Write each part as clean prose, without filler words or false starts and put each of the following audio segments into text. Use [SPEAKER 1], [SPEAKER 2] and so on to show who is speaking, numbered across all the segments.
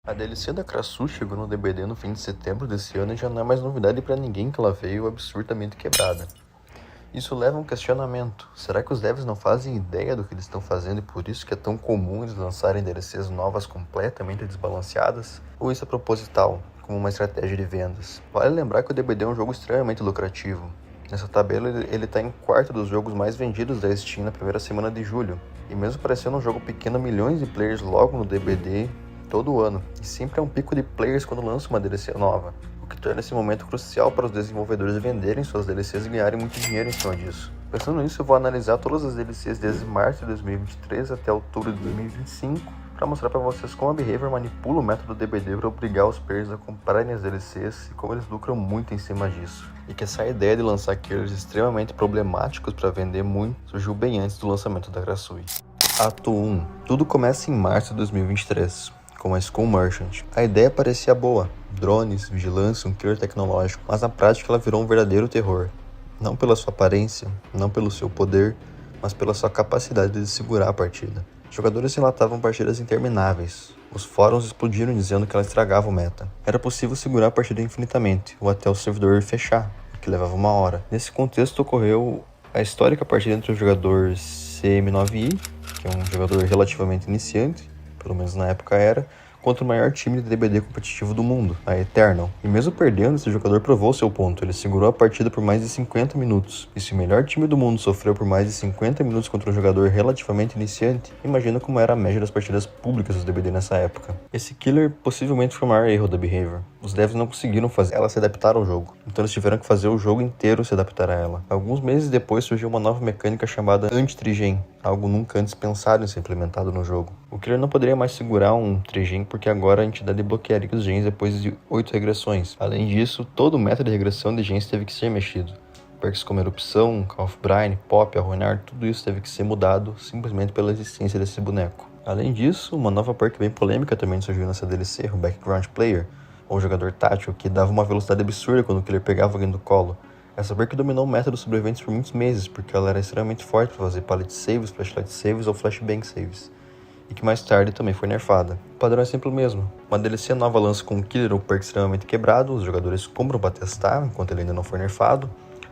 [SPEAKER 1] A DLC da Krasu chegou no DBD no fim de setembro desse ano e já não é mais novidade pra ninguém que ela veio absurdamente quebrada. Isso leva a um questionamento. Será que os devs não fazem ideia do que eles estão fazendo e por isso que é tão comum eles lançarem DLCs novas completamente desbalanceadas? Ou isso é proposital, como uma estratégia de vendas? Vale lembrar que o DBD é um jogo extremamente lucrativo. Nessa tabela ele está em quarto dos jogos mais vendidos da Steam na primeira semana de julho. E mesmo parecendo um jogo pequeno, milhões de players logo no DBD todo ano. E sempre é um pico de players quando lança uma DLC nova, o que torna esse momento crucial para os desenvolvedores venderem suas DLCs e ganharem muito dinheiro em cima disso. Pensando nisso, eu vou analisar todas as DLCs desde março de 2023 até outubro de 2025 para mostrar para vocês como a Behavior manipula o método DBD para obrigar os players a comprarem as DLCs e como eles lucram muito em cima disso. E que essa ideia de lançar killers extremamente problemáticos para vender muito surgiu bem antes do lançamento da Krasui. Ato 1. Tudo começa em março de 2023. Com a Skull Merchant. A ideia parecia boa, drones, vigilância, um killer tecnológico, mas na prática ela virou um verdadeiro terror. Não pela sua aparência, não pelo seu poder, mas pela sua capacidade de segurar a partida. Jogadores relatavam partidas intermináveis. Os fóruns explodiram dizendo que ela estragava o meta. Era possível segurar a partida infinitamente, ou até o servidor fechar, o que levava uma hora. Nesse contexto ocorreu a histórica partida entre o jogador CM9i, que é um jogador relativamente iniciante, pelo menos na época era, contra o maior time de DBD competitivo do mundo, a Eternal. E mesmo perdendo, esse jogador provou seu ponto, ele segurou a partida por mais de 50 minutos. E se o melhor time do mundo sofreu por mais de 50 minutos contra um jogador relativamente iniciante, imagina como era a média das partidas públicas do DBD nessa época. Esse killer possivelmente foi o maior erro da Behavior. Os devs não conseguiram fazer ela se adaptar ao jogo, então eles tiveram que fazer o jogo inteiro se adaptar a ela. Alguns meses depois surgiu uma nova mecânica chamada anti-trigen, algo nunca antes pensado em ser implementado no jogo. O killer não poderia mais segurar um trigen porque agora a entidade bloquearia os gens depois de 8 regressões. Além disso, todo o método de regressão de gens teve que ser mexido. Perks como Erupção, Call of Brine, Pop, Arruinar, tudo isso teve que ser mudado simplesmente pela existência desse boneco. Além disso, uma nova perk bem polêmica também surgiu nessa DLC, o Background Player, ou jogador tátil, que dava uma velocidade absurda quando o killer pegava alguém do colo. Essa perk dominou o método dos sobreviventes por muitos meses, porque ela era extremamente forte para fazer pallet saves, flashlight saves ou flashbang saves, e que mais tarde também foi nerfada. O padrão é sempre o mesmo. Uma DLC nova lança com um killer ou perk extremamente quebrado, os jogadores compram para testar enquanto ele ainda não for nerfado,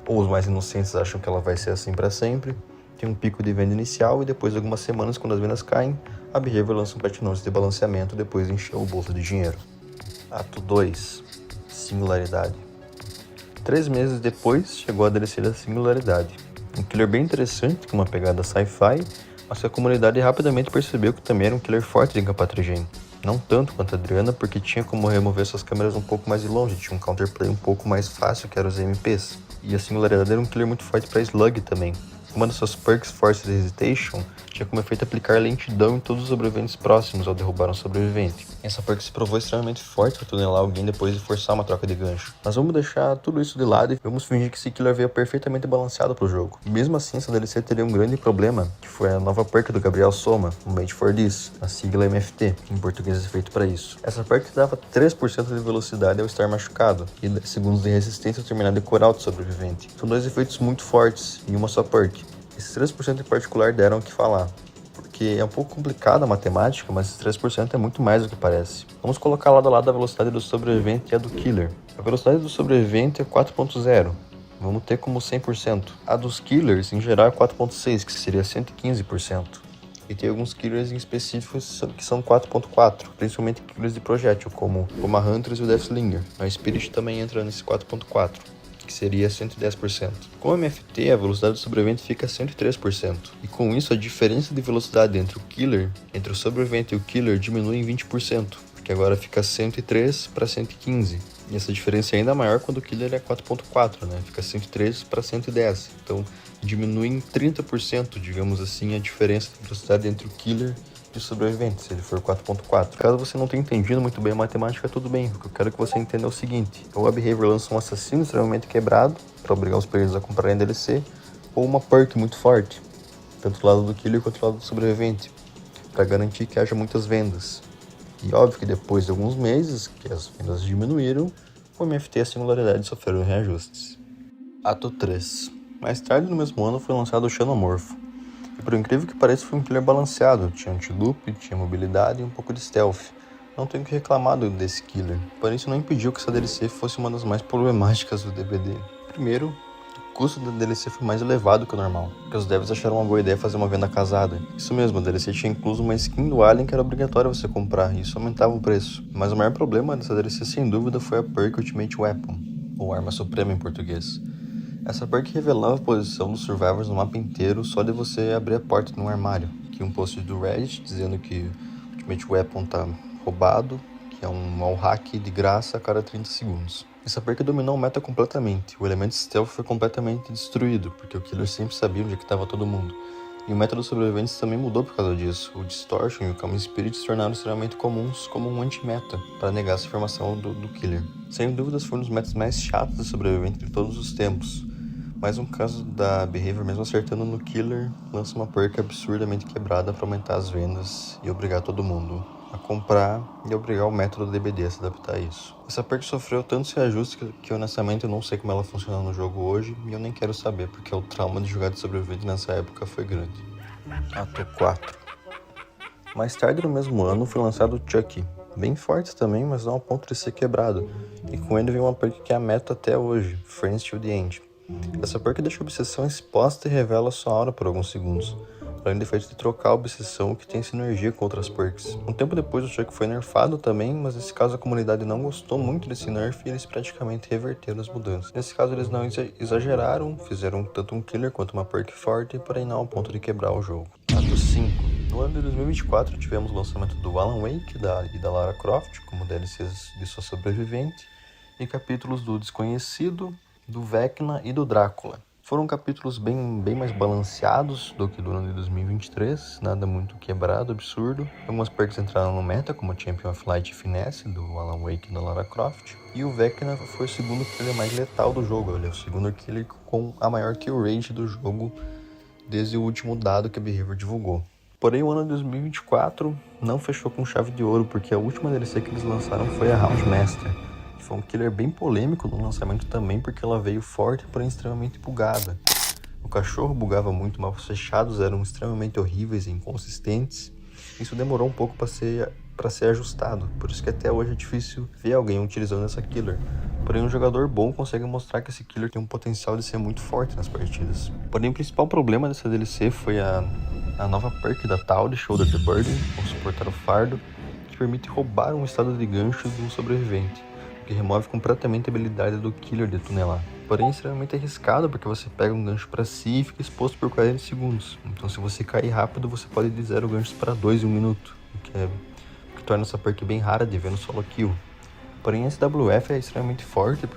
[SPEAKER 1] ou os mais inocentes acham que ela vai ser assim para sempre. Tem um pico de venda inicial e depois de algumas semanas, quando as vendas caem, a Behavior lança um patch notes de balanceamento depois de encher o bolso de dinheiro. Ato 2. Singularidade. 3 meses depois, chegou a DLC da Singularidade. Um killer bem interessante, com uma pegada sci-fi, mas que a comunidade rapidamente percebeu que também era um killer forte de encapar trigen. Não tanto quanto a Adriana, porque tinha como remover suas câmeras um pouco mais de longe, tinha um counterplay um pouco mais fácil, que era os MPs. E a Singularidade era um killer muito forte para Slug também. Uma das suas perks, Forced Hesitation, tinha como efeito aplicar lentidão em todos os sobreviventes próximos ao derrubar um sobrevivente. Essa perk se provou extremamente forte para tunelar alguém depois de forçar uma troca de gancho. Mas vamos deixar tudo isso de lado e vamos fingir que esse killer veio perfeitamente balanceado pro jogo. E mesmo assim, essa DLC teria um grande problema, que foi a nova perk do Gabriel Soma, o Made for This, a sigla MFT, que em português é feito para isso. Essa perk dava 3% de velocidade ao estar machucado e 10 segundos de resistência ao terminar de curar o sobrevivente. São dois efeitos muito fortes em uma só perk. Esses 3% em particular deram o que falar, porque é um pouco complicada a matemática, mas esses 3% é muito mais do que parece. Vamos colocar lado a lado a velocidade do sobrevivente e a do killer. A velocidade do sobrevivente é 4.0, vamos ter como 100%. A dos killers, em geral, é 4.6, que seria 115%. E tem alguns killers em específicos que são 4.4, principalmente killers de projétil, como a Huntress e o Deathslinger. A Spirit também entra nesse 4.4. Que seria 110%. Com o MFT, a velocidade do sobrevivente fica 103%. E com isso, a diferença de velocidade entre o sobrevivente e o killer diminui em 20%, porque agora fica 103 para 115. E essa diferença é ainda maior quando o killer é 4.4, né? Fica 103 para 110. Então, diminui em 30%, digamos assim, a diferença de velocidade entre o killer de sobrevivente, se ele for 4.4. Caso você não tenha entendido muito bem a matemática, tudo bem. O que eu quero que você entenda é o seguinte: ou a Behavior lança um assassino extremamente quebrado, para obrigar os players a comprarem DLC, ou uma perk muito forte, tanto do lado do killer quanto do lado do sobrevivente, para garantir que haja muitas vendas. E óbvio que depois de alguns meses, que as vendas diminuíram, o MFT e a Singularidade sofreram reajustes. Ato 3. Mais tarde no mesmo ano foi lançado o Xenomorfo. E por incrível que pareça, foi um killer balanceado, tinha anti-loop, tinha mobilidade e um pouco de stealth, não tenho que reclamar desse killer, porém isso não impediu que essa DLC fosse uma das mais problemáticas do DBD. Primeiro, o custo da DLC foi mais elevado que o normal, porque os devs acharam uma boa ideia fazer uma venda casada. Isso mesmo, a DLC tinha incluso uma skin do Alien que era obrigatória você comprar, e isso aumentava o preço. Mas o maior problema dessa DLC sem dúvida foi a perk Ultimate Weapon, ou Arma Suprema em português. Essa perk revelava a posição dos survivors no mapa inteiro só de você abrir a porta de um armário. Aqui um post do Reddit dizendo que o Ultimate Weapon tá roubado, que é um wallhack de graça a cada 30 segundos. Essa perk dominou o meta completamente. O elemento stealth foi completamente destruído, porque o killer sempre sabia onde estava todo mundo. E o meta dos sobreviventes também mudou por causa disso. O Distortion e o Calm Spirit se tornaram extremamente comuns como um anti-meta, para negar essa informação do killer. Sem dúvidas foi um dos metas mais chatos de sobrevivente de todos os tempos. Mais um caso da Behavior, mesmo acertando no killer, lança uma perk absurdamente quebrada para aumentar as vendas e obrigar todo mundo a comprar e obrigar o método DBD a se adaptar a isso. Essa perk sofreu tantos reajustes que honestamente eu não sei como ela funciona no jogo hoje e eu nem quero saber, porque o trauma de jogar de sobrevivente nessa época foi grande. Ato 4. Mais tarde no mesmo ano foi lançado o Chucky, bem forte também, mas não ao ponto de ser quebrado, e com ele veio uma perk que é a meta até hoje, Friends Till the End. Essa perk deixa a obsessão exposta e revela sua aura por alguns segundos, além do efeito de trocar a obsessão que tem sinergia com outras perks. Um tempo depois o Chuck foi nerfado também, mas nesse caso a comunidade não gostou muito desse nerf e eles praticamente reverteram as mudanças. Nesse caso eles não exageraram, fizeram tanto um killer quanto uma perk forte, porém não ao ponto de quebrar o jogo. Ato 5. No ano de 2024 tivemos o lançamento do Alan Wake e da Lara Croft como DLCs de sua sobrevivente e capítulos do Desconhecido, do Vecna e do Drácula. Foram capítulos bem mais balanceados do que do ano de 2023, nada muito quebrado, absurdo. Algumas perks entraram no meta, como Champion of Light e Finesse, do Alan Wake e da Lara Croft. E o Vecna foi o segundo killer mais letal do jogo, ele é o segundo killer com a maior kill rate do jogo desde o último dado que a Behavior divulgou. Porém, o ano de 2024 não fechou com chave de ouro, porque a última DLC que eles lançaram foi a Houndmaster. Foi um killer bem polêmico no lançamento também, porque ela veio forte, porém extremamente bugada. O cachorro bugava muito, mapas fechados eram extremamente horríveis e inconsistentes. Isso demorou um pouco para ser ajustado, por isso que até hoje é difícil ver alguém utilizando essa killer. Porém, um jogador bom consegue mostrar que esse killer tem um potencial de ser muito forte nas partidas. Porém, o principal problema dessa DLC foi a nova perk da Tauri, Shoulder the Burden, ou suportar o fardo, que permite roubar um estado de gancho de um sobrevivente, que remove completamente a habilidade do killer de tunelar. Porém é extremamente arriscado, porque você pega um gancho para si e fica exposto por 40 segundos. Então se você cair rápido, você pode de 0 ganchos para 2 em 1 minuto, o que torna essa perk bem rara de ver no solo kill. Porém a SWF é extremamente forte,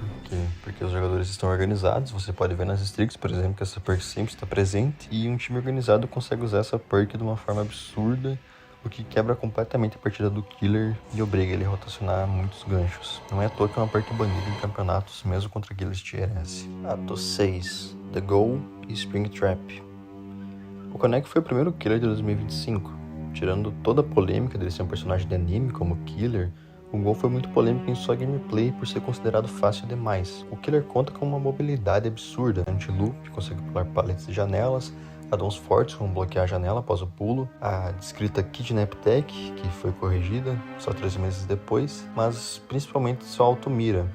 [SPEAKER 1] porque os jogadores estão organizados. Você pode ver nas streaks, por exemplo, que essa perk sempre está presente, e um time organizado consegue usar essa perk de uma forma absurda, o que quebra completamente a partida do killer e obriga ele a rotacionar muitos ganchos. Não é à toa que é uma perk banida em campeonatos, mesmo contra killers Tier S. Ato 6. The Goal e Springtrap. O Connect foi o primeiro killer de 2025. Tirando toda a polêmica dele ser um personagem de anime como killer, o Gol foi muito polêmico em sua gameplay por ser considerado fácil demais. O killer conta com uma mobilidade absurda, anti-loop, consegue pular paletes de janelas, addons fortes como bloquear a janela após o pulo, a descrita Kidnap Tech, que foi corrigida só 3 meses depois, mas principalmente sua auto-mira.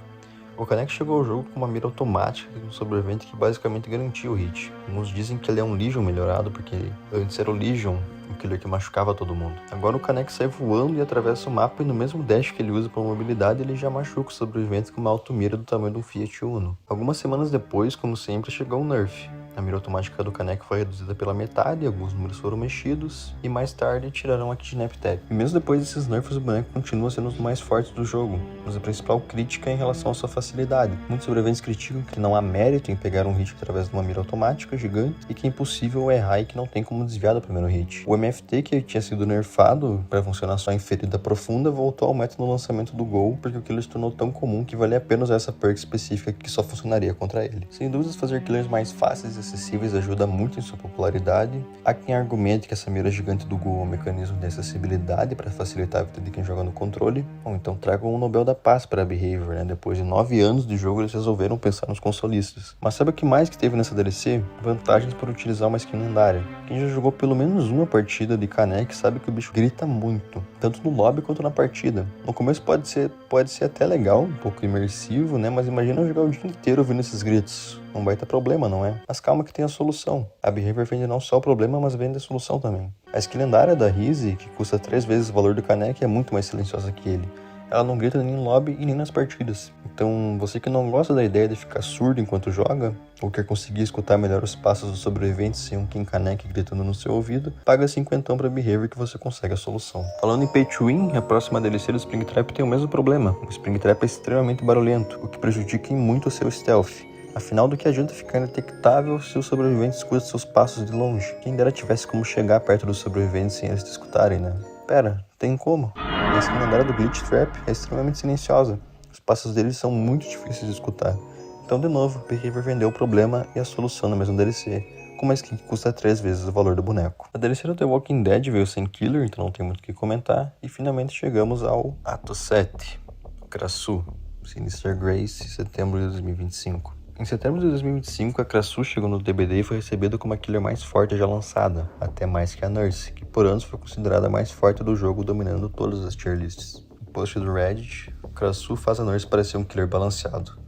[SPEAKER 1] O Connect chegou ao jogo com uma mira automática de um sobrevivente que basicamente garantia o hit. Alguns dizem que ele é um Legion melhorado, porque antes era o Legion, o killer que machucava todo mundo. Agora o Connect sai voando e atravessa o mapa, e no mesmo dash que ele usa para mobilidade, ele já machuca os sobreviventes com uma auto-mira do tamanho de um Fiat Uno. Algumas semanas depois, como sempre, chegou um nerf. A mira automática do Connect foi reduzida pela metade, alguns números foram mexidos, e mais tarde tiraram a Kidnap Tech. E mesmo depois desses nerfs, o boneco continua sendo um dos mais fortes do jogo, mas a principal crítica é em relação à sua facilidade. Muitos sobreviventes criticam que não há mérito em pegar um hit através de uma mira automática gigante, e que é impossível errar e que não tem como desviar do primeiro hit. O MFT, que tinha sido nerfado para funcionar só em ferida profunda, voltou ao método no lançamento do Gol, porque o killer se tornou tão comum que valia a pena usar essa perk específica que só funcionaria contra ele. Sem dúvidas, fazer killers mais fáceis de acessíveis ajuda muito em sua popularidade. Há quem argumente que essa mira gigante do Go é um mecanismo de acessibilidade para facilitar a vida de quem joga no controle. Ou então tragam um Nobel da Paz para a Behavior, né? Depois de 9 anos de jogo eles resolveram pensar nos consolistas. Mas sabe o que mais que teve nessa DLC? Vantagens por utilizar uma skin lendária. Quem já jogou pelo menos uma partida de Canek sabe que o bicho grita muito, tanto no lobby quanto na partida. No começo pode ser até legal, um pouco imersivo, né? Mas imagina jogar o dia inteiro ouvindo esses gritos. Não vai ter problema, não é? Mas calma que tem a solução. A Behavior vende não só o problema, mas vende a solução também. A skin lendária da Rizzy, que custa 3 vezes o valor do Canek, é muito mais silenciosa que ele. Ela não grita nem no lobby e nem nas partidas. Então, você que não gosta da ideia de ficar surdo enquanto joga, ou quer conseguir escutar melhor os passos dos sobreviventes sem um King Canek gritando no seu ouvido, paga 50 pra Behavior que você consegue a solução. Falando em Pay to Win, a próxima DLC do Springtrap tem o mesmo problema. O Springtrap é extremamente barulhento, o que prejudica em muito o seu stealth. Afinal, do que adianta ficar indetectável se os sobreviventes escutam seus passos de longe? Quem dera tivesse como chegar perto dos sobreviventes sem eles te escutarem, né? Pera, tem como? A skin lendária do Glitch Trap é extremamente silenciosa. Os passos deles são muito difíceis de escutar. Então, de novo, a Behavior vendeu o problema e a solução na mesma DLC, com uma skin que custa 3 vezes o valor do boneco. A DLC do The Walking Dead veio sem killer, então não tem muito o que comentar. E finalmente chegamos ao Ato 7, Krasu, Sinister Grace, setembro de 2025. Em setembro de 2025, a Krasu chegou no DBD e foi recebida como a killer mais forte já lançada, até mais que a Nurse, que por anos foi considerada a mais forte do jogo, dominando todas as tier lists. No post do Reddit, Krasu faz a Nurse parecer um killer balanceado.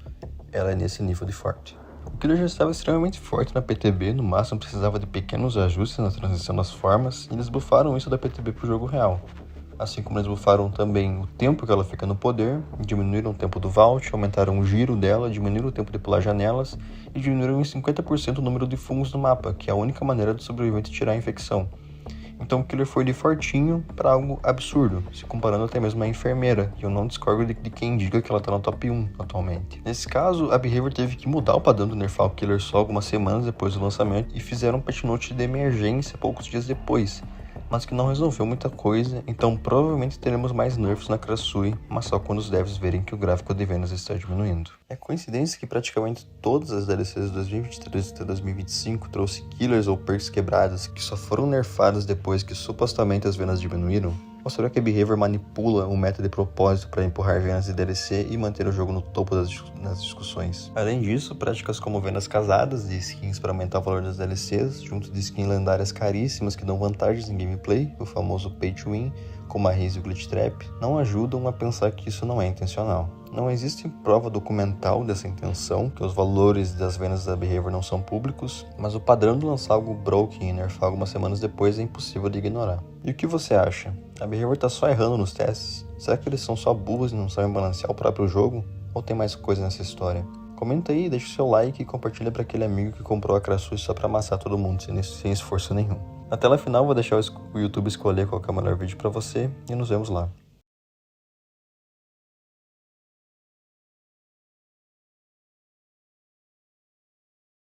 [SPEAKER 1] Ela é nesse nível de forte. O killer já estava extremamente forte na PTB, no máximo precisava de pequenos ajustes na transição das formas, e eles buffaram isso da PTB pro jogo real. Assim como eles buffaram também o tempo que ela fica no poder, diminuíram o tempo do vault, aumentaram o giro dela, diminuíram o tempo de pular janelas e diminuíram em 50% o número de fungos no mapa, que é a única maneira do sobrevivente tirar a infecção. Então o killer foi de fortinho para algo absurdo, se comparando até mesmo à enfermeira, e eu não discordo de quem diga que ela tá no top 1 atualmente. Nesse caso, a Behavior teve que mudar o padrão do nerfar o killer só algumas semanas depois do lançamento e fizeram um patch note de emergência poucos dias depois, mas que não resolveu muita coisa, então provavelmente teremos mais nerfs na Krasui, mas só quando os devs verem que o gráfico de vendas está diminuindo. É coincidência que praticamente todas as DLCs de 2023 até 2025 trouxe killers ou perks quebradas que só foram nerfadas depois que supostamente as vendas diminuíram? Ou será que a Behavior manipula um meta de propósito para empurrar vendas de DLC e manter o jogo no topo das discussões? Além disso, práticas como vendas casadas de skins para aumentar o valor das DLCs, junto de skins lendárias caríssimas que dão vantagens em gameplay, o famoso Pay to Win, como a Rizzy e o Glitch Trap, não ajudam a pensar que isso não é intencional. Não existe prova documental dessa intenção, que os valores das vendas da Behavior não são públicos, mas o padrão de lançar algo broken e nerfar algumas semanas depois é impossível de ignorar. E o que você acha? A Behavior tá só errando nos testes? Será que eles são só burros e não sabem balancear o próprio jogo? Ou tem mais coisa nessa história? Comenta aí, deixa o seu like e compartilha para aquele amigo que comprou a Krasu só para amassar todo mundo sem esforço nenhum. Na tela final vou deixar o YouTube escolher qual é o melhor vídeo para você e nos vemos lá.